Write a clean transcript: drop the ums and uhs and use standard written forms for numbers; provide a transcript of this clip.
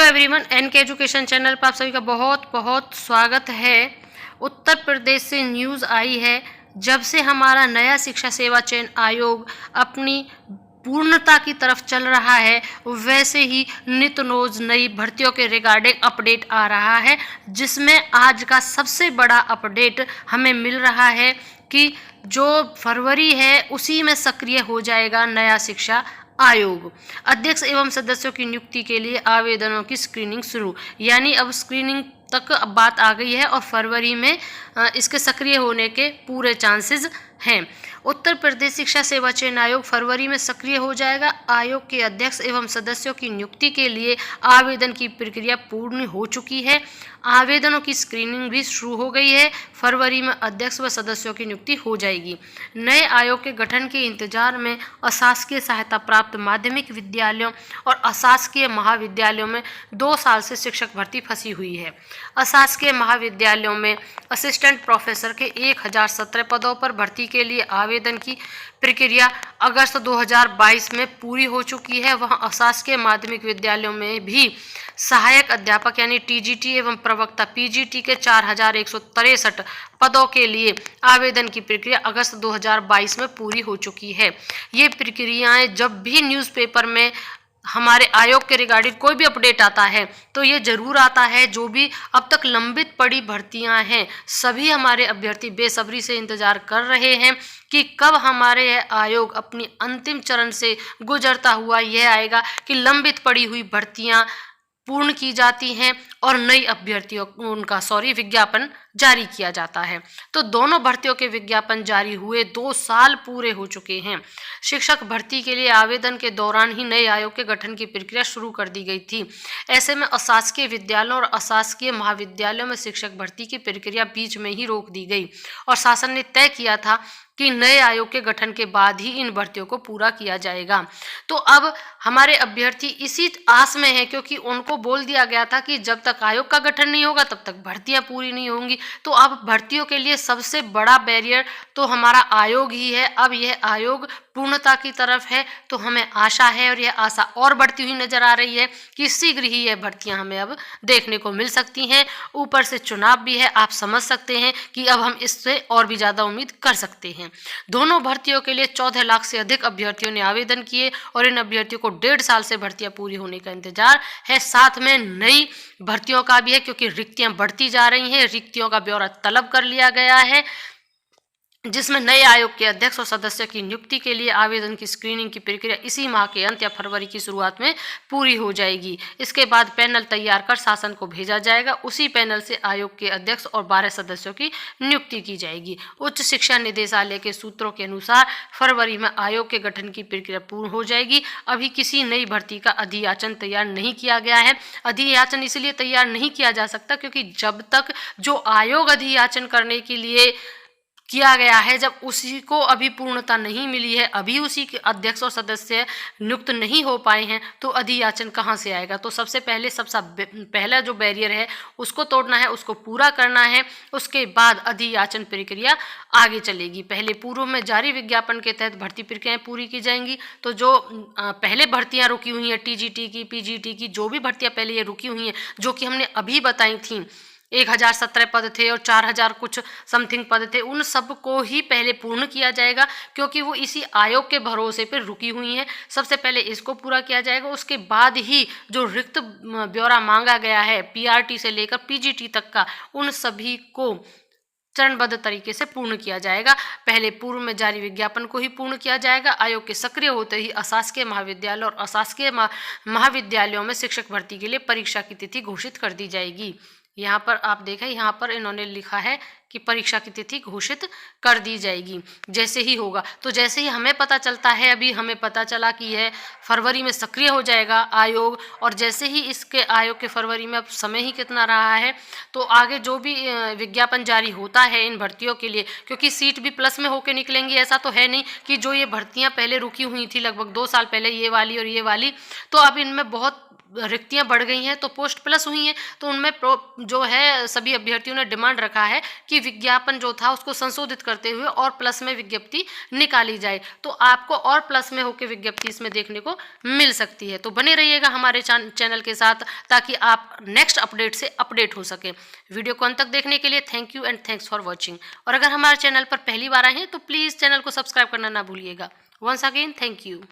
Everyone, N K education channel पर आप सभी का बहुत बहुत स्वागत है। उत्तर प्रदेश से न्यूज़ आई है, जब से हमारा नया शिक्षा सेवा चयन आयोग अपनी पूर्णता की तरफ चल रहा है, वैसे ही नित्य रोज नई भर्तियों के रिगार्डिंग अपडेट आ रहा है, जिसमें आज का सबसे बड़ा अपडेट हमें मिल रहा है कि जो फरवरी है उसी में सक्रिय हो जाएगा नया शिक्षा आयोग। अध्यक्ष एवं सदस्यों की नियुक्ति के लिए आवेदनों की स्क्रीनिंग शुरू, यानी अब स्क्रीनिंग तक अब बात आ गई है और फरवरी में इसके सक्रिय होने के पूरे चांसेस हैं। उत्तर प्रदेश शिक्षा सेवा चयन आयोग फरवरी में सक्रिय हो जाएगा। आयोग के अध्यक्ष एवं सदस्यों की नियुक्ति के लिए आवेदन की प्रक्रिया पूर्ण हो चुकी है। आवेदनों की स्क्रीनिंग भी शुरू हो गई है। फरवरी में अध्यक्ष व सदस्यों की नियुक्ति हो जाएगी। नए आयोग के गठन के इंतजार में अशासकीय सहायता प्राप्त माध्यमिक विद्यालयों और अशासकीय महाविद्यालयों में 2 साल से शिक्षक भर्ती फंसी हुई है। अशासकीय महाविद्यालयों में असिस्टेंट प्रोफेसर के 1017 पदों पर भर्ती के लिए आवेदन की प्रक्रिया अगस्त 2022 में पूरी हो चुकी है। वहाँ अशासकीय माध्यमिक विद्यालयों में भी सहायक अध्यापक यानी टीजीटी एवं प्रवक्ता पीजीटी के 4163 पदों के लिए आवेदन की प्रक्रिया अगस्त 2022 में पूरी हो चुकी है। ये प्रक्रियाएं जब भी न्यूज़पेपर में हमारे आयोग के रिगार्डिंग कोई भी अपडेट आता है तो ये जरूर आता है, जो भी अब तक लंबित पड़ी भर्तियां हैं सभी हमारे अभ्यर्थी बेसब्री से इंतजार कर रहे हैं कि कब हमारे यह आयोग अपनी अंतिम चरण से गुजरता हुआ यह आएगा कि लंबित पड़ी हुई भर्तियां पूर्ण की जाती हैं और नई अभ्यर्थियों उनका विज्ञापन जारी किया जाता है। तो दोनों भर्तियों के विज्ञापन जारी हुए 2 साल पूरे हो चुके हैं। शिक्षक भर्ती के लिए आवेदन के दौरान ही नए आयोग के गठन की प्रक्रिया शुरू कर दी गई थी। ऐसे में अशासकीय विद्यालयों और अशासकीय महाविद्यालयों में शिक्षक भर्ती की प्रक्रिया बीच में ही रोक दी गई और शासन ने तय किया था कि नए आयोग के गठन के बाद ही इन भर्तियों को पूरा किया जाएगा। तो अब हमारे अभ्यर्थी इसी आस में हैं, क्योंकि उनको बोल दिया गया था कि जब तक आयोग का गठन नहीं होगा तब तक भर्तियां पूरी नहीं होंगी। तो अब भर्तियों के लिए सबसे बड़ा बैरियर तो हमारा आयोग ही है। अब यह आयोग पूर्णता की तरफ है तो हमें आशा है, और यह आशा और बढ़ती हुई नजर आ रही है कि शीघ्र ही यह भर्तियां हमें अब देखने को मिल सकती हैं। ऊपर से चुनाव भी है, आप समझ सकते हैं कि अब हम इससे और भी ज़्यादा उम्मीद कर सकते हैं। दोनों भर्तियों के लिए 14 लाख से अधिक अभ्यर्थियों ने आवेदन किए और इन अभ्यर्थियों को 1.5 साल से भर्तियां पूरी होने का इंतजार है। साथ में नई भर्तियों का भी है, क्योंकि रिक्तियां बढ़ती जा रही हैं। रिक्तियों का ब्यौरा तलब कर लिया गया है, जिसमें नए आयोग के अध्यक्ष और सदस्य की नियुक्ति के लिए आवेदन की स्क्रीनिंग की प्रक्रिया इसी माह के अंत या फरवरी की शुरुआत में पूरी हो जाएगी। इसके बाद पैनल तैयार कर शासन को भेजा जाएगा। उसी पैनल से आयोग के अध्यक्ष और 12 सदस्यों की नियुक्ति की जाएगी। उच्च शिक्षा निदेशालय के सूत्रों के अनुसार फरवरी में आयोग के गठन की प्रक्रिया पूर्ण हो जाएगी। अभी किसी नई भर्ती का अधियाचन तैयार नहीं किया गया है। अधियाचन इसलिए तैयार नहीं किया जा सकता क्योंकि जब तक जो आयोग अधियाचन करने के लिए किया गया है, जब उसी को अभी पूर्णता नहीं मिली है, अभी उसी के अध्यक्ष और सदस्य नियुक्त नहीं हो पाए हैं, तो अधियाचन कहाँ से आएगा। तो सबसे पहला जो बैरियर है उसको तोड़ना है, उसको पूरा करना है। उसके बाद अधियाचन प्रक्रिया आगे चलेगी। पहले पूर्व में जारी विज्ञापन के तहत भर्ती प्रक्रियाएं पूरी की जाएंगी। तो जो पहले भर्तियाँ रुकी हुई हैं, टीजीटी की, पीजीटी की, जो भी भर्तियाँ पहले ये रुकी हुई हैं, जो कि हमने अभी बताई थी, 1017 पद थे और 4000 कुछ समथिंग पद थे, उन सब को ही पहले पूर्ण किया जाएगा, क्योंकि वो इसी आयोग के भरोसे पर रुकी हुई हैं। सबसे पहले इसको पूरा किया जाएगा। उसके बाद ही जो रिक्त ब्यौरा मांगा गया है पीआरटी से लेकर पीजीटी तक का, उन सभी को चरणबद्ध तरीके से पूर्ण किया जाएगा। पहले पूर्व में जारी विज्ञापन को ही पूर्ण किया जाएगा। आयोग के सक्रिय होते ही अशासकीय महाविद्यालय और अशासकीय महाविद्यालयों में शिक्षक भर्ती के लिए परीक्षा की तिथि घोषित कर दी जाएगी। यहाँ पर आप देखें, यहाँ पर इन्होंने लिखा है कि परीक्षा की तिथि घोषित कर दी जाएगी जैसे ही होगा। तो जैसे ही हमें पता चलता है, अभी हमें पता चला कि यह फरवरी में सक्रिय हो जाएगा आयोग, और जैसे ही इसके आयोग के फरवरी में अब समय ही कितना रहा है, तो आगे जो भी विज्ञापन जारी होता है इन भर्तियों के लिए, क्योंकि सीट भी प्लस में होकर निकलेंगी। ऐसा तो है नहीं कि जो ये भर्तियाँ पहले रुकी हुई थी लगभग 2 साल पहले, ये वाली और ये वाली, तो अब इनमें बहुत रिक्तियां बढ़ गई हैं, तो पोस्ट प्लस हुई हैं, तो उनमें जो है सभी अभ्यर्थियों ने डिमांड रखा है कि विज्ञापन जो था उसको संशोधित करते हुए और प्लस में विज्ञप्ति निकाली जाए। तो आपको और प्लस में होकर विज्ञप्ति इसमें देखने को मिल सकती है। तो बने रहिएगा हमारे चैनल के साथ, ताकि आप नेक्स्ट अपडेट से अपडेट हो सके। वीडियो को अंत तक देखने के लिए thank you and thanks for watching. और अगर हमारे चैनल पर पहली बार आए हैं तो प्लीज़ चैनल को सब्सक्राइब करना ना भूलिएगा। Once again thank you.